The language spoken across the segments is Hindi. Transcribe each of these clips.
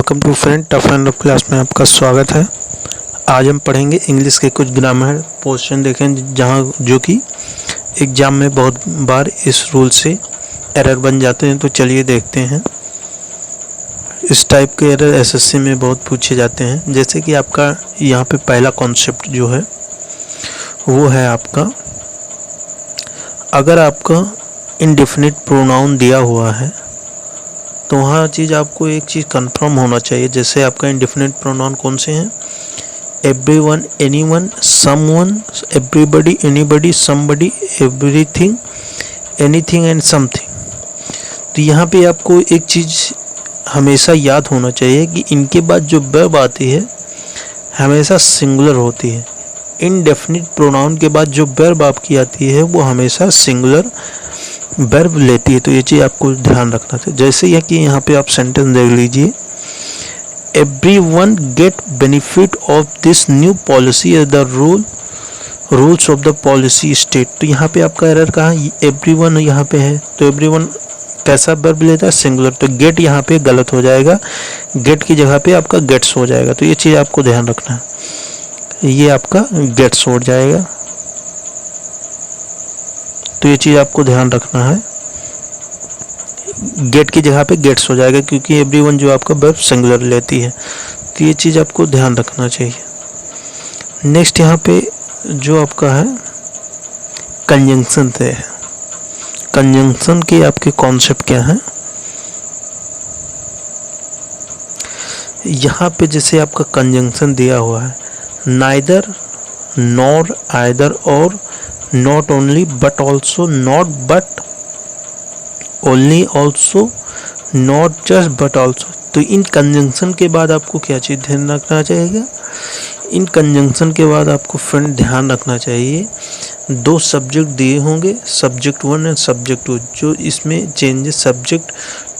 Welcome to friend tough and rough class में आपका स्वागत है। आज हम पढ़ेंगे इंग्लिश के कुछ ग्रामर पोर्शन देखें जहां जो कि एग्ज़ाम में बहुत बार इस रूल से एरर बन जाते हैं। तो चलिए देखते हैं। इस टाइप के एरर एसएससी में बहुत पूछे जाते हैं। जैसे कि आपका यहाँ पे पहला कॉन्सेप्ट जो है वो है आपका, अगर आपका इंडेफिनिट प्रोनाउन दिया हुआ है तो वहाँ चीज़ आपको एक चीज़ कंफर्म होना चाहिए। जैसे आपका इंडेफिनिट प्रोनाउन कौन से हैं? Everyone, anyone, someone, everybody, anybody, somebody, everything, anything and something. तो यहाँ पे आपको एक चीज़ हमेशा याद होना चाहिए कि इनके बाद जो वर्ब आती है हमेशा सिंगुलर होती है। इनडेफिनिट प्रोनाउन के बाद जो वर्ब आपकी आती है वो हमेशा सिंगुलर वर्ब लेती है। तो ये चीज़ आपको ध्यान रखना था। जैसे यह कि यहाँ पे आप सेंटेंस देख लीजिए, everyone get benefit of this new policy as the rules of the policy state. तो यहाँ पे आपका एरर कहाँ है? एवरीवन यहाँ पे है तो एवरीवन कैसा वर्ब लेता है? सिंगुलर। तो गेट यहाँ पे गलत हो जाएगा, गेट की जगह पे आपका गेट्स हो जाएगा। तो ये चीज़ आपको ध्यान रखना है, ये आपका गेट्स हो जाएगा। तो ये चीज़ आपको ध्यान रखना है, गेट की जगह पे गेट्स हो जाएगा क्योंकि एवरीवन जो आपका वर्ब सिंगुलर लेती है। तो ये चीज़ आपको ध्यान रखना चाहिए। नेक्स्ट यहाँ पे जो आपका है कंजंक्शन से है। कंजंक्शन के आपके कॉन्सेप्ट क्या है? यहाँ पे जैसे आपका कंजंक्शन दिया हुआ है, नाइदर, नॉर, आइदर और, not only but also, not but only also, not just but also। तो इन कंजंक्शन के बाद आपको क्या चीज़ ध्यान रखना चाहिए? इन कंजंक्शन के बाद आपको फ्रेंड ध्यान रखना चाहिए, दो सब्जेक्ट दिए होंगे, सब्जेक्ट 1 एंड सब्जेक्ट 2। जो इसमें चेंजेस सब्जेक्ट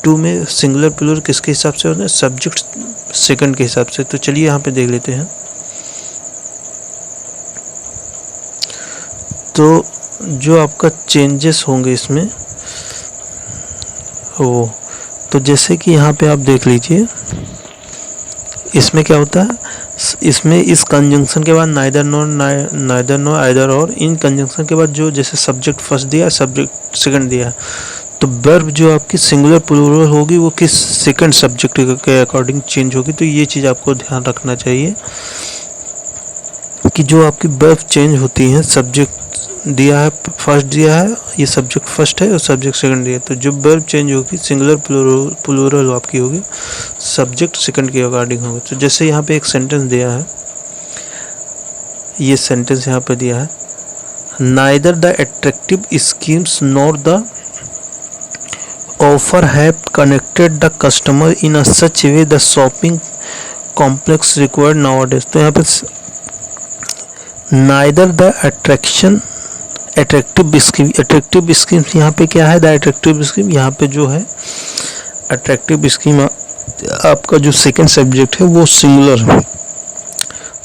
2 में सिंगुलर प्लूरल किसके हिसाब से होता है? सब्जेक्ट सेकंड के हिसाब से। तो चलिए यहाँ पे देख लेते हैं। तो जो आपका चेंजेस होंगे इसमें वो, तो जैसे कि यहाँ पे आप देख लीजिए, इसमें क्या होता है, इसमें इस कंजंक्शन के बाद नाइदर नो आइदर और, इन कंजंक्शन के बाद जो जैसे सब्जेक्ट फर्स्ट दिया, सब्जेक्ट सेकंड दिया, तो वर्ब जो आपकी सिंगुलर प्लूरल होगी वो किस सेकंड सब्जेक्ट के अकॉर्डिंग चेंज होगी। तो ये चीज़ आपको ध्यान रखना चाहिए कि जो आपकी वर्ब चेंज होती हैं, सब्जेक्ट दिया है, फर्स्ट दिया है, ये सब्जेक्ट फर्स्ट है और सब्जेक्ट सेकंड दिया है, तो जो वर्ब चेंज होगी सिंगुलर प्लूरल आपकी होगी, सब्जेक्ट सेकंड के अकॉर्डिंग होगी। तो जैसे यहाँ पे एक सेंटेंस दिया है, ये सेंटेंस यहाँ पे दिया है, neither the attractive schemes nor the offer have connected the customer in a such way the shopping complex required nowadays. तो यहाँ पे नाइदर द अट्रैक्टिव स्कीम यहाँ पे क्या है? द अट्रैक्टिव स्कीम, यहाँ पे जो है अट्रैक्टिव स्कीम आपका जो सेकंड सब्जेक्ट है वो सिंगुलर है।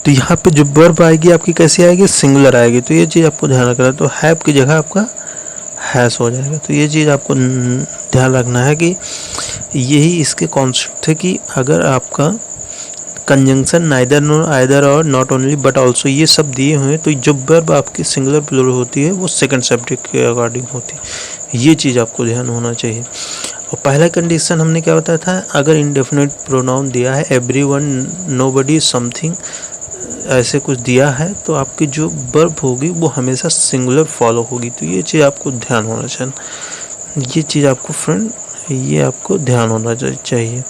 तो यहाँ पे जो वर्ब आएगी आपकी कैसी आएगी? सिंगुलर आएगी। तो ये चीज़ आपको ध्यान रखना है। तो हैव की जगह आपका हैज हो जाएगा। तो ये चीज़ आपको ध्यान रखना है कि यही इसके कॉन्सेप्ट थे कि अगर आपका कंजंक्शन नाइदर, नो, आइदर और, नॉट ओनली बट ऑल्सो ये सब दिए हुए हैं, तो जो वर्ब आपकी सिंगुलर प्लूरल होती है वो सेकंड सब्जेक्ट के अकॉर्डिंग होती है। ये चीज़ आपको ध्यान होना चाहिए। और पहला कंडीशन हमने क्या बताया था? अगर इंडेफिनिट प्रोनाउन दिया है, एवरीवन, नोबडी, समथिंग, ऐसे कुछ दिया है, तो आपकी जो वर्ब होगी वो हमेशा सिंगुलर फॉलो होगी। तो ये चीज़ आपको ध्यान होना चाहिए। ये चीज़ आपको फ्रेंड, ये आपको ध्यान होना चाहिए।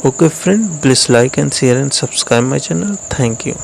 Okay friend, please like and share and subscribe my channel. Thank you.